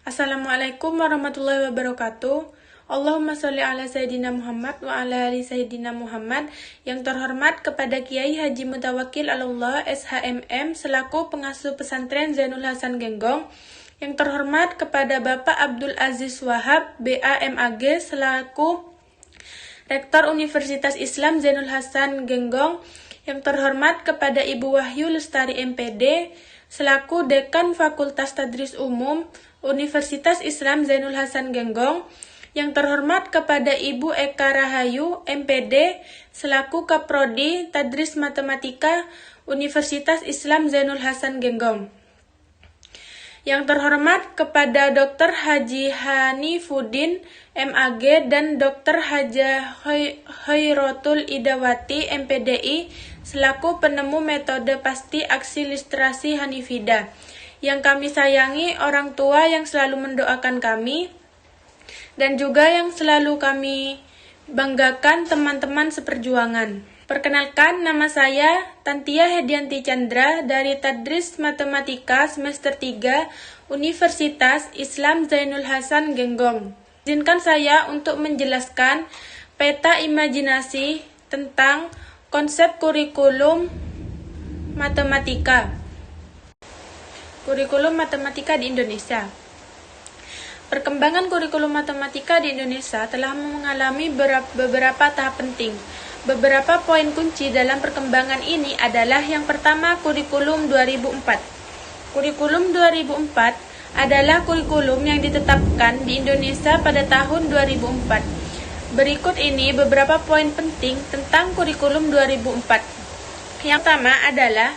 Assalamualaikum warahmatullahi wabarakatuh. Allahumma sholli ala Sayyidina Muhammad wa ala ali Sayyidina Muhammad. Yang terhormat kepada Kiai Haji Mutawakkil Allah SHMM selaku pengasuh pesantren Zainul Hasan Genggong. Yang terhormat kepada Bapak Abdul Aziz Wahab BAMAG selaku Rektor Universitas Islam Zainul Hasan Genggong. Yang terhormat kepada Ibu Wahyu Lestari MPD selaku Dekan Fakultas Tadris Umum Universitas Islam Zainul Hasan Genggong. Yang terhormat kepada Ibu Eka Rahayu MPD selaku Kaprodi Tadris Matematika Universitas Islam Zainul Hasan Genggong. Yang terhormat kepada Dr. Haji Hanifuddin MAG dan Dr. Haja Khairatul Idawati MPDI selaku penemu metode pasti aksi ilustrasi Hanifida. Yang kami sayangi orang tua yang selalu mendoakan kami, dan juga yang selalu kami banggakan teman-teman seperjuangan. Perkenalkan, nama saya Tantia Hedianti Chandra dari Tadris Matematika semester 3 Universitas Islam Zainul Hasan Genggong. Izinkan saya untuk menjelaskan peta imajinasi tentang konsep kurikulum matematika. Kurikulum matematika di Indonesia. Perkembangan kurikulum matematika di Indonesia telah mengalami beberapa tahap penting. Beberapa poin kunci dalam perkembangan ini adalah yang pertama, kurikulum 2004. Kurikulum 2004 adalah kurikulum yang ditetapkan di Indonesia pada tahun 2004. Berikut ini beberapa poin penting tentang kurikulum 2004. Yang pertama adalah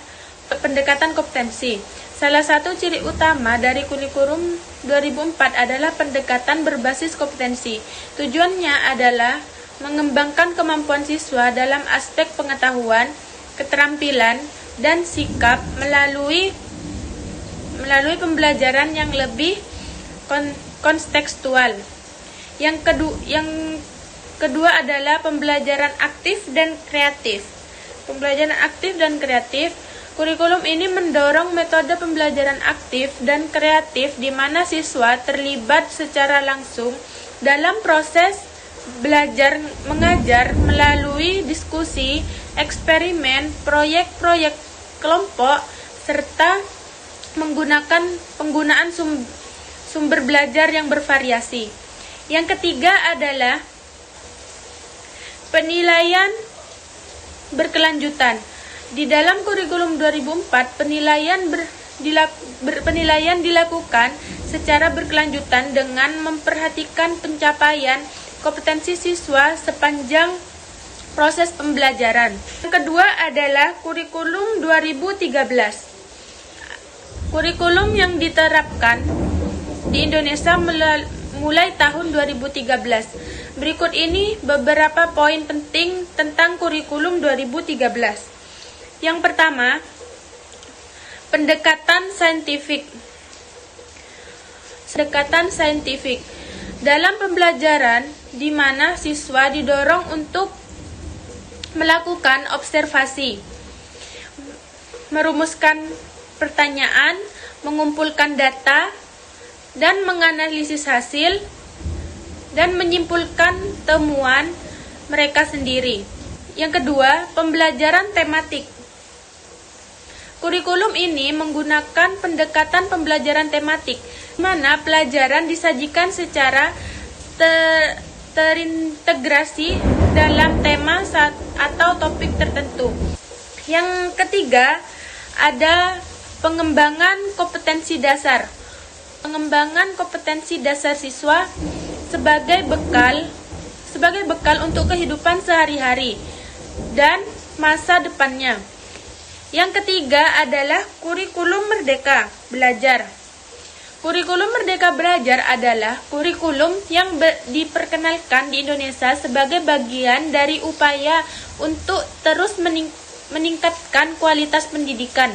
pendekatan kompetensi. Salah satu ciri utama dari kurikulum 2004 adalah pendekatan berbasis kompetensi. Tujuannya adalah mengembangkan kemampuan siswa dalam aspek pengetahuan, keterampilan, dan sikap melalui pembelajaran yang lebih kontekstual. Yang kedua adalah pembelajaran aktif dan kreatif. Pembelajaran aktif dan kreatif. Kurikulum ini mendorong metode pembelajaran aktif dan kreatif di mana siswa terlibat secara langsung dalam proses belajar mengajar melalui diskusi, eksperimen, proyek-proyek kelompok, serta penggunaan sumber belajar yang bervariasi. Yang ketiga adalah penilaian berkelanjutan. Di dalam kurikulum 2004, penilaian dilakukan secara berkelanjutan dengan memperhatikan pencapaian kompetensi siswa sepanjang proses pembelajaran. Yang kedua adalah kurikulum 2013. Kurikulum yang diterapkan di Indonesia mulai tahun 2013. Berikut ini beberapa poin penting tentang kurikulum 2013. Yang pertama, pendekatan saintifik. Pendekatan saintifik dalam pembelajaran di mana siswa didorong untuk melakukan observasi, merumuskan pertanyaan, mengumpulkan data, dan menganalisis hasil, dan menyimpulkan temuan mereka sendiri. Yang kedua, pembelajaran tematik. Kurikulum ini menggunakan pendekatan pembelajaran tematik, di mana pelajaran disajikan secara terintegrasi dalam tema atau topik tertentu. Yang ketiga, ada pengembangan kompetensi dasar. Pengembangan kompetensi dasar siswa sebagai bekal untuk kehidupan sehari-hari dan masa depannya. Yang ketiga adalah kurikulum merdeka belajar. Kurikulum merdeka belajar adalah kurikulum yang diperkenalkan di Indonesia sebagai bagian dari upaya untuk terus meningkatkan kualitas pendidikan.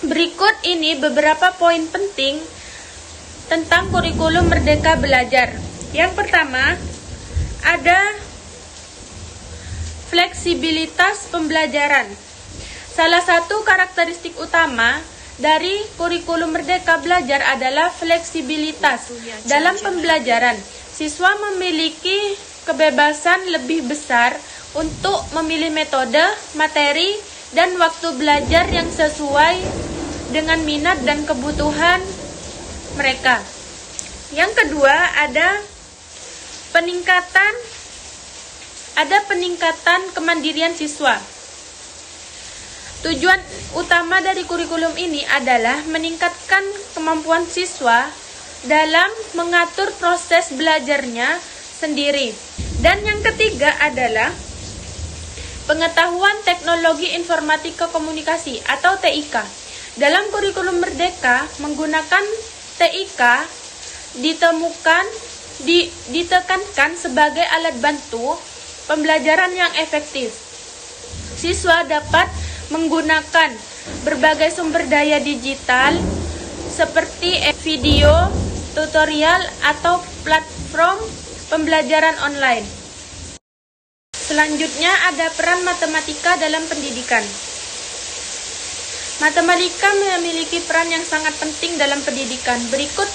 Berikut ini beberapa poin penting tentang kurikulum merdeka belajar. Yang pertama, ada fleksibilitas pembelajaran. Salah satu karakteristik utama dari kurikulum Merdeka Belajar adalah fleksibilitas dalam pembelajaran. Siswa memiliki kebebasan lebih besar untuk memilih metode, materi, dan waktu belajar yang sesuai dengan minat dan kebutuhan mereka. Yang kedua, ada peningkatan kemandirian siswa. Tujuan utama dari kurikulum ini adalah meningkatkan kemampuan siswa dalam mengatur proses belajarnya sendiri. Dan yang ketiga adalah pengetahuan teknologi informatika komunikasi atau TIK. Dalam kurikulum Merdeka, menggunakan TIK ditekankan sebagai alat bantu pembelajaran yang efektif. Siswa dapat menggunakan berbagai sumber daya digital seperti video, tutorial, atau platform pembelajaran online. Selanjutnya ada peran matematika dalam pendidikan. Matematika memiliki peran yang sangat penting dalam pendidikan. Berikut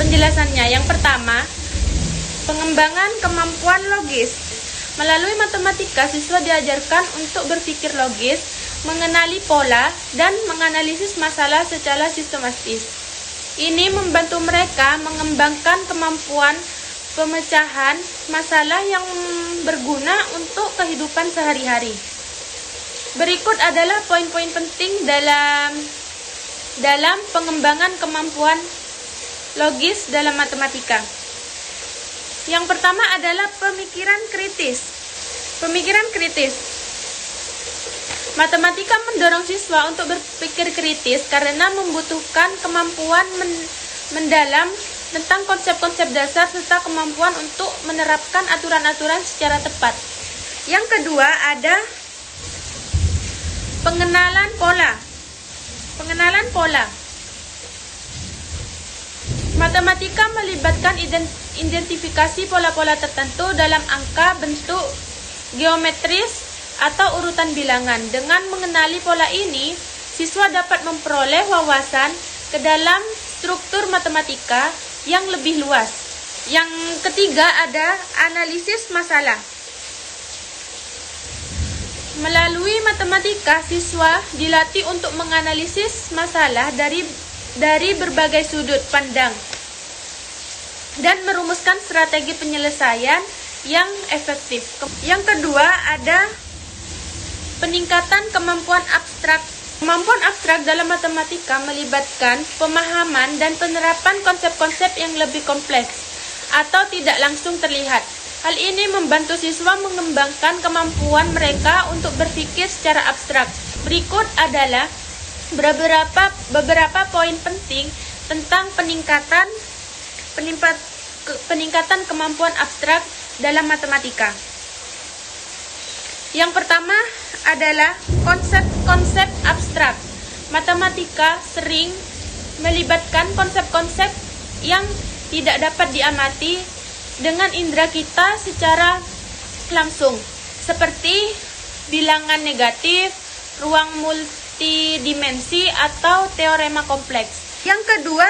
penjelasannya. Yang pertama, pengembangan kemampuan logis. Melalui matematika, siswa diajarkan untuk berpikir logis, mengenali pola, dan menganalisis masalah secara sistematis. Ini membantu mereka mengembangkan kemampuan pemecahan masalah yang berguna untuk kehidupan sehari-hari. Berikut adalah poin-poin penting dalam pengembangan kemampuan logis dalam matematika. Yang pertama adalah pemikiran kritis. Pemikiran kritis. Matematika mendorong siswa untuk berpikir kritis karena membutuhkan kemampuan mendalam tentang konsep-konsep dasar serta kemampuan untuk menerapkan aturan-aturan secara tepat. Yang kedua ada pengenalan pola. Pengenalan pola. Matematika melibatkan identifikasi pola-pola tertentu dalam angka, bentuk, geometris, atau urutan bilangan. Dengan mengenali pola ini, siswa dapat memperoleh wawasan ke dalam struktur matematika yang lebih luas. Yang ketiga ada analisis masalah. Melalui matematika, siswa dilatih untuk menganalisis masalah dari berbagai sudut pandang dan merumuskan strategi penyelesaian yang efektif. Yang kedua ada peningkatan kemampuan abstrak. Kemampuan abstrak dalam matematika melibatkan pemahaman dan penerapan konsep-konsep yang lebih kompleks atau tidak langsung terlihat. Hal ini membantu siswa mengembangkan kemampuan mereka untuk berpikir secara abstrak. Berikut adalah beberapa poin penting tentang peningkatan kemampuan abstrak dalam matematika. Yang pertama adalah konsep-konsep abstrak. Matematika sering melibatkan konsep-konsep yang tidak dapat diamati dengan indera kita secara langsung, seperti bilangan negatif, ruang multidimensi, atau teorema kompleks. Yang kedua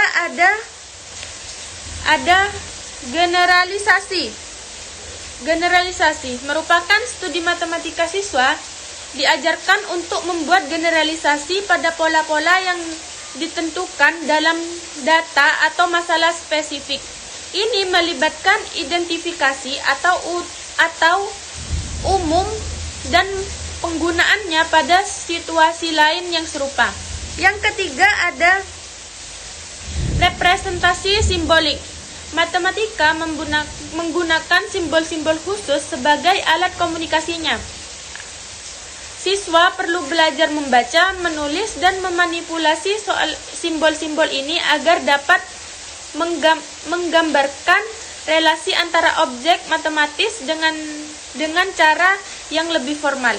ada generalisasi. Generalisasi merupakan studi matematika. Siswa diajarkan untuk membuat generalisasi pada pola-pola yang ditentukan dalam data atau masalah spesifik. Ini melibatkan identifikasi atau umum dan penggunaannya pada situasi lain yang serupa. Yang ketiga ada representasi simbolik. Matematika menggunakan simbol-simbol khusus sebagai alat komunikasinya. Siswa perlu belajar membaca, menulis, dan memanipulasi soal simbol-simbol ini agar dapat menggambarkan relasi antara objek matematis dengan cara yang lebih formal.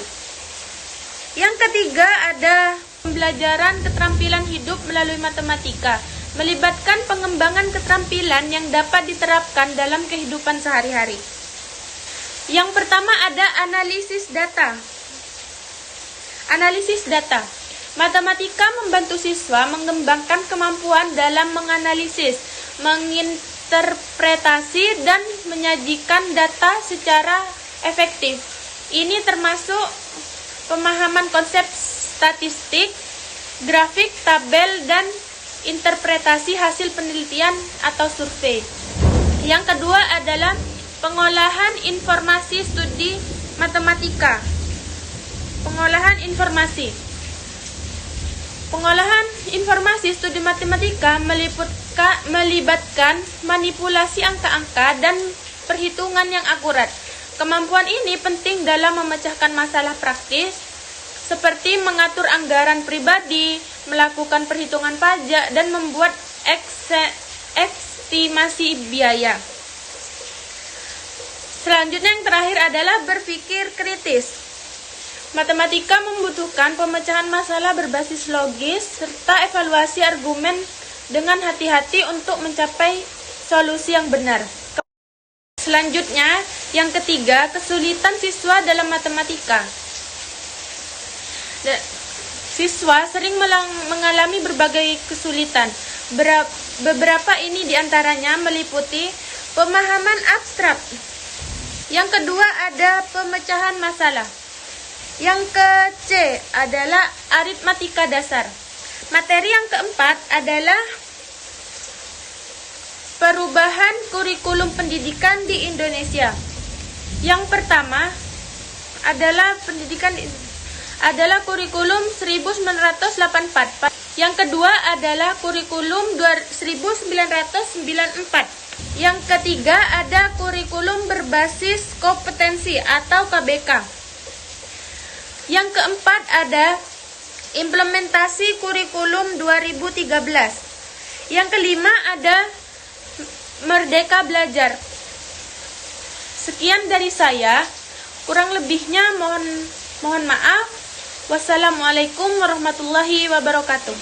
Yang ketiga ada pembelajaran keterampilan hidup melalui matematika. Melibatkan pengembangan keterampilan yang dapat diterapkan dalam kehidupan sehari-hari. Yang pertama ada analisis data. Analisis data Matematika membantu siswa mengembangkan kemampuan dalam menganalisis, menginterpretasi, dan menyajikan data secara efektif. Ini termasuk pemahaman konsep statistik, grafik, tabel, dan interpretasi hasil penelitian atau survei. Yang kedua adalah pengolahan informasi studi matematika. Pengolahan informasi studi matematika melibatkan manipulasi angka-angka dan perhitungan yang akurat. Kemampuan ini penting dalam memecahkan masalah praktis seperti mengatur anggaran pribadi, melakukan perhitungan pajak, dan membuat estimasi biaya. Selanjutnya yang terakhir adalah berpikir kritis. Matematika membutuhkan pemecahan masalah berbasis logis serta evaluasi argumen dengan hati-hati untuk mencapai solusi yang benar. Selanjutnya, yang ketiga, kesulitan siswa dalam matematika. Siswa sering mengalami berbagai kesulitan. Beberapa ini diantaranya meliputi pemahaman abstrak. Yang kedua ada pemecahan masalah. Yang ke-C adalah aritmatika dasar. Materi yang keempat adalah perubahan kurikulum pendidikan di Indonesia. Yang pertama adalah kurikulum 1984. Yang kedua adalah kurikulum 1994. Yang ketiga ada kurikulum berbasis kompetensi atau KBK. Yang keempat ada implementasi kurikulum 2013. Yang kelima ada Merdeka Belajar. Sekian dari saya, kurang lebihnya mohon maaf. Wassalamualaikum warahmatullahi wabarakatuh.